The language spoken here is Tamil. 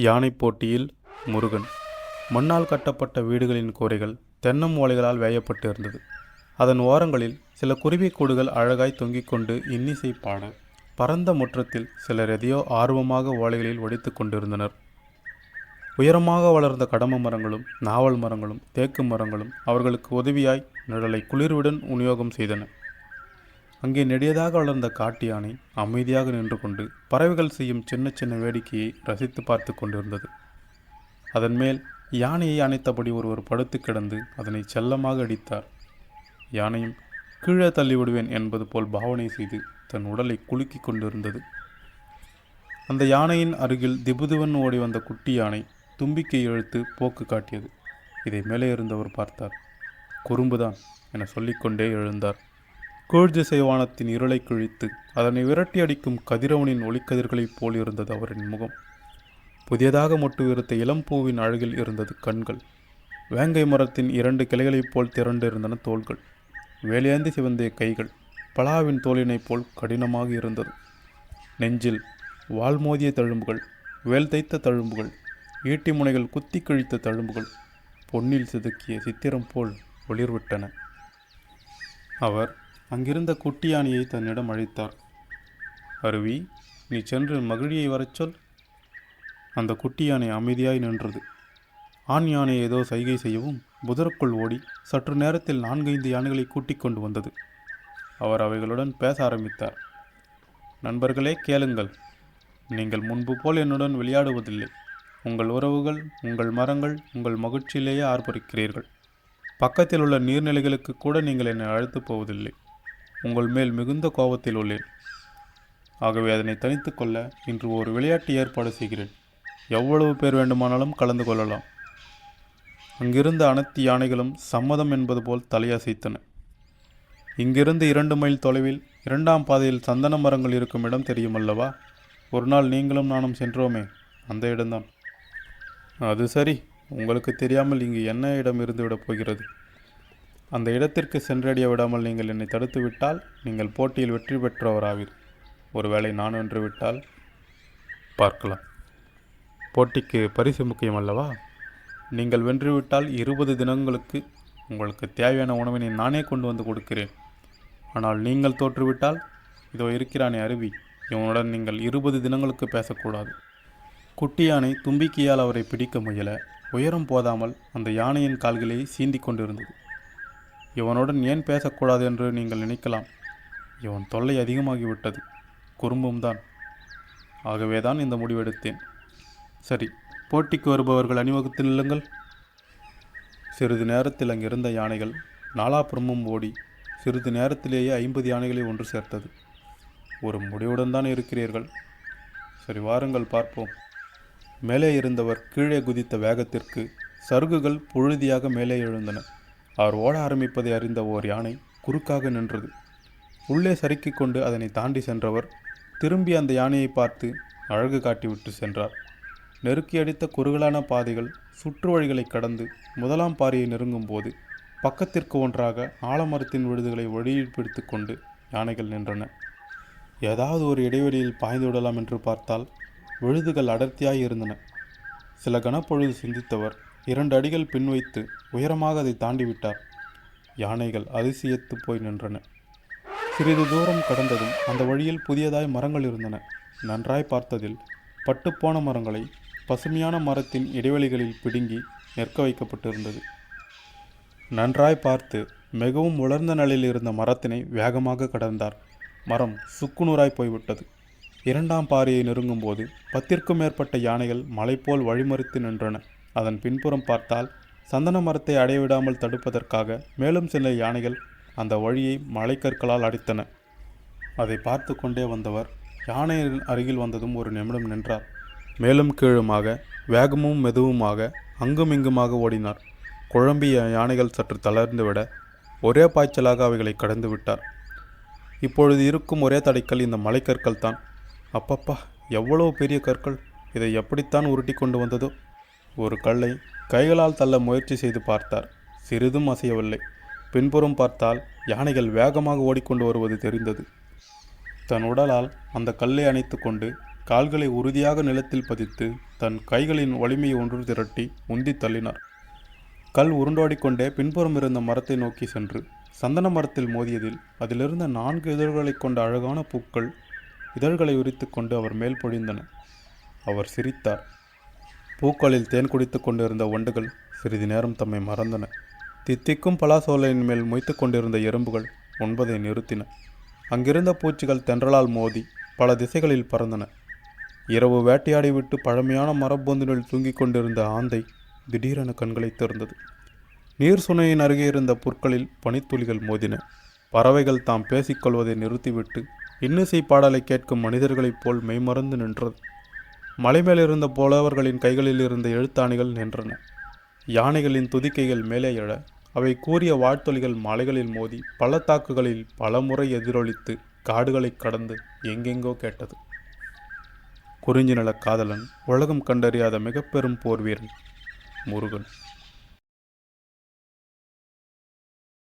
யானை போட்டியில் முருகன். மண்ணால் கட்டப்பட்ட வீடுகளின் கூரைகள் தென்னம் ஓலைகளால் வேயப்பட்டு இருந்தது. அதன் ஓரங்களில் சில குருவிக்கூடுகள் அழகாய் தொங்கிக் கொண்டு இன்னிசை பாட, பரந்த முற்றத்தில் சிலர் எதையோ ஆர்வமாக ஓலைகளில் வடித்து கொண்டிருந்தனர். உயரமாக வளர்ந்த கடம்ப மரங்களும் நாவல் மரங்களும் தேக்கு மரங்களும் அவர்களுக்கு உதவியாய் நிழலை குளிர்வுடன் விநியோகம் செய்தன. அங்கே நெடியதாக வளர்ந்த காட்டு யானை அமைதியாக நின்று கொண்டு பறவைகள் செய்யும் சின்ன சின்ன வேடிக்கையை ரசித்து பார்த்து கொண்டிருந்தது. அதன் மேல் யானையை அணைத்தபடி ஒருவர் படுத்து கிடந்து அதனை செல்லமாக அடித்தார். யானையும் கீழே தள்ளிவிடுவேன் என்பது போல் பாவனை செய்து தன் உடலை குலுக்கி கொண்டிருந்தது. அந்த யானையின் அருகில் திபுதுவன் ஓடி வந்த குட்டி யானை தும்பிக்கை இழுத்து போக்கு காட்டியது. இதை மேலே இருந்தவர் பார்த்தார். குறும்புதான் என சொல்லிக்கொண்டே எழுந்தார். கீழ்திசை வானத்தின் இருளை கிழித்து அதனை விரட்டி அடிக்கும் கதிரவனின் ஒளிக்கதிர்களைப் போல் இருந்தது அவரின் முகம். புதியதாக மொட்டு விருத்த இளம்பூவின் அழகில் இருந்தது கண்கள். வேங்கை மரத்தின் 2 கிளைகளைப் போல் திரண்டு இருந்தன தோள்கள். வேலையாந்தி சிவந்திய கைகள் பலாவின் தோலினைப் போல் கடினமாக இருந்தது. நெஞ்சில் வால்மோதிய தழும்புகள், வேல் தைத்த தழும்புகள், ஈட்டி முனைகள் குத்தி கிழித்த தழும்புகள் பொன்னில் செதுக்கிய சித்திரம் போல் ஒளிர்விட்டன. அவர் அங்கிருந்த குட்டி யானையை தன்னிடம் அழைத்தார். அருவி, நீ சென்று மகிழியை வரச் சொல். அந்த குட்டி யானை அமைதியாய் நின்றது. ஆண் யானை ஏதோ சைகை செய்யவும் புதருக்குள் ஓடி சற்று நேரத்தில் 4-5 யானைகளை கூட்டிக் கொண்டு வந்தது. அவர் அவைகளுடன் பேச ஆரம்பித்தார். நண்பர்களே, கேளுங்கள். நீங்கள் முன்பு போல் என்னுடன் விளையாடுவதில்லை. உங்கள் உறவுகள், உங்கள் மரங்கள், உங்கள் மகிழ்ச்சியிலேயே ஆர்ப்பரிக்கிறீர்கள். பக்கத்தில் உள்ள நீர்நிலைகளுக்கு கூட நீங்கள் என்னை அழைத்து போவதில்லை. உங்கள் மேல் மிகுந்த கோபத்தில் உள்ளேன். ஆகவே அதனை தனித்து கொள்ள இன்று ஒரு விளையாட்டு ஏற்பாடு செய்கிறேன். எவ்வளவு பேர் வேண்டுமானாலும் கலந்து கொள்ளலாம். அங்கிருந்த அனைத்து யானைகளும் சம்மதம் என்பது போல் தலையசைத்தன. இங்கிருந்து 2 மைல் தொலைவில் 2ஆம் பாதையில் சந்தன மரங்கள் இருக்கும் இடம் தெரியுமல்லவா? ஒரு நாள் நீங்களும் நானும் சென்றோமே, அந்த இடம்தான். அது சரி, உங்களுக்கு தெரியாமல் இங்கு என்ன இடம் இருந்து விடப் போகிறது? அந்த இடத்திற்கு சென்றடைய விடாமல் நீங்கள் என்னை தடுத்து விட்டால் நீங்கள் போட்டியில் வெற்றி பெற்றவராவீர். ஒருவேளை நான் வென்று விட்டால் பார்க்கலாம். போட்டிக்கு பரிசு முக்கியம் அல்லவா? நீங்கள் வென்றுவிட்டால் 20 தினங்களுக்கு உங்களுக்கு தேவையான உணவினை நானே கொண்டு வந்து கொடுக்கிறேன். ஆனால் நீங்கள் தோற்றுவிட்டால் இதோ இருக்கிறானே அருவி, இவனுடன் நீங்கள் 20 தினங்களுக்கு பேசக்கூடாது. குட்டி யானை தும்பிக்கையால் அவரை பிடிக்க முயல உயரம் போதாமல் அந்த யானையின் கால்களை சீந்தி கொண்டிருந்தது. இவனுடன் ஏன் பேசக்கூடாது என்று நீங்கள் நினைக்கலாம். இவன் தொல்லை அதிகமாகிவிட்டது. குறும்பும் தான். ஆகவேதான் இந்த முடிவெடுத்தேன். சரி, போட்டிக்கு வருபவர்கள் அணிவகுத்து நில்லுங்கள். சிறிது நேரத்தில் அங்கிருந்த யானைகள் நாலாபுறமும் ஓடி சிறிது நேரத்திலேயே 50 யானைகளை ஒன்று சேர்த்தது. ஒரு முடிவுடன் தான் இருக்கிறீர்கள். சரி, வாருங்கள் பார்ப்போம். மேலே இருந்தவர் கீழே குதித்த வேகத்திற்கு சருகுகள் புழுதியாக மேலே எழுந்தன. அவர் ஓட ஆரம்பிப்பதை அறிந்த ஓர் யானை குறுக்காக நின்றது. உள்ளே சறுக்கிக் கொண்டு அதனை தாண்டி சென்றவர் திரும்பி அந்த யானையை பார்த்து அழகு காட்டிவிட்டு சென்றார். நெருக்கி அடித்த குறுகலான பாதைகள் சுற்று வழிகளை கடந்து 1ஆம் பாறையை நெருங்கும் போது பக்கத்திற்கு ஒன்றாக ஆலமரத்தின் விழுதுகளை வழியில் பிடித்து கொண்டு யானைகள் நின்றன. ஏதாவது ஒரு இடைவெளியில் பாய்ந்து விடலாம் என்று பார்த்தால் விழுதுகள் அடர்த்தியாய் இருந்தன. சில கனப்பொழுது சிந்தித்தவர் 2 அடிகள் பின் வைத்து உயரமாக அதை தாண்டிவிட்டார். யானைகள் அதிசயித்து போய் நின்றன. சிறிது தூரம் கடந்ததும் அந்த வழியில் புதியதாய் மரங்கள் இருந்தன. நன்றாய் பார்த்ததில் பட்டுப்போன மரங்களை பசுமையான மரத்தின் இடைவெளிகளில் பிடுங்கி நிற்க வைக்கப்பட்டிருந்தது. நன்றாய் பார்த்து மிகவும் உலர்ந்த நிலையில் இருந்த மரத்தினை வேகமாக கடந்தார். மரம் சுக்குநூறாய் போய்விட்டது. 2ஆம் பாறையை நெருங்கும் போது 10க்கும் மேற்பட்ட யானைகள் மலை போல் வழிமறித்து நின்றன. அதன் பின்புறம் பார்த்தால் சந்தன மரத்தை அடையவிடாமல் தடுப்பதற்காக மேலும் சில யானைகள் அந்த வழியை மலைக்கற்களால் அடித்தன. அதை பார்த்து கொண்டே வந்தவர் யானையின் அருகில் வந்ததும் ஒரு நிமிடம் நின்றார். மேலும் கீழுமாக வேகமும் மெதுவுமாக அங்கும் இங்குமாக ஓடினார். குழம்பிய யானைகள் சற்று தளர்ந்து விட ஒரே பாய்ச்சலாக அவைகளை கடந்து விட்டார். இப்பொழுது இருக்கும் ஒரே தடைக்கல் இந்த மலைக்கற்கள் தான். அப்பப்பா, எவ்வளவு பெரிய கற்கள்! இதை எப்படித்தான் உருட்டி கொண்டு வந்ததோ? ஒரு கல்லை கைகளால் தள்ள முயற்சி செய்து பார்த்தார். சிறிதும் அசையவில்லை. பின்புறம் பார்த்தால் யானைகள் வேகமாக ஓடிக்கொண்டு வருவது தெரிந்தது. தன் உடலால் அந்த கல்லை அணைத்து கொண்டு கால்களை உறுதியாக நிலத்தில் பதித்து தன் கைகளின் வலிமையை ஒன்று திரட்டி உந்தி தள்ளினார். கல் உருண்டோடிக்கொண்டே பின்புறம் இருந்த மரத்தை நோக்கி சென்று சந்தன மரத்தில் மோதியதில் அதிலிருந்த 4 இதழ்களை கொண்ட அழகான பூக்கள் இதழ்களை உரித்து கொண்டு அவர் மேல் பொழிந்தன. அவர் சிரித்தார். பூக்களில் தேன் குடித்து கொண்டிருந்த வண்டுகள் சிறிது நேரம் தம்மை மறந்தன. தித்திக்கும் பலாசோலையின் மேல் மொய்த்து கொண்டிருந்த எறும்புகள் உண்பதை நிறுத்தின. அங்கிருந்த பூச்சிகள் தென்றலால் மோதி பல திசைகளில் பறந்தன. இரவு வேட்டையாடிவிட்டு பழமையான மரப்பொந்தினில் தூங்கிக் கொண்டிருந்த ஆந்தை திடீரென கண்களை திறந்தது. நீர் சுனையின் அருகே இருந்த புற்களில் பனித்துளிகள் மோதின. பறவைகள் தாம் பேசிக்கொள்வதை நிறுத்திவிட்டு இன்னிசை பாடலை கேட்கும் மனிதர்களைப் போல் மெய்மறந்து நின்றது. மலை மேலிருந்த புலவர்களின் கைகளில் இருந்த எழுத்தாணிகள் நின்றன. யானைகளின் துதிக்கைகள் மேலே எழ அவை கூறிய வாழ்த்தொலிகள் மலைகளில் மோதி பள்ளத்தாக்குகளில் பல முறை எதிரொலித்து காடுகளை கடந்து எங்கெங்கோ கேட்டது. குறிஞ்சி நில காதலன், உலகம் கண்டறியாத மிக பெரும் போர் வீரன் முருகன்.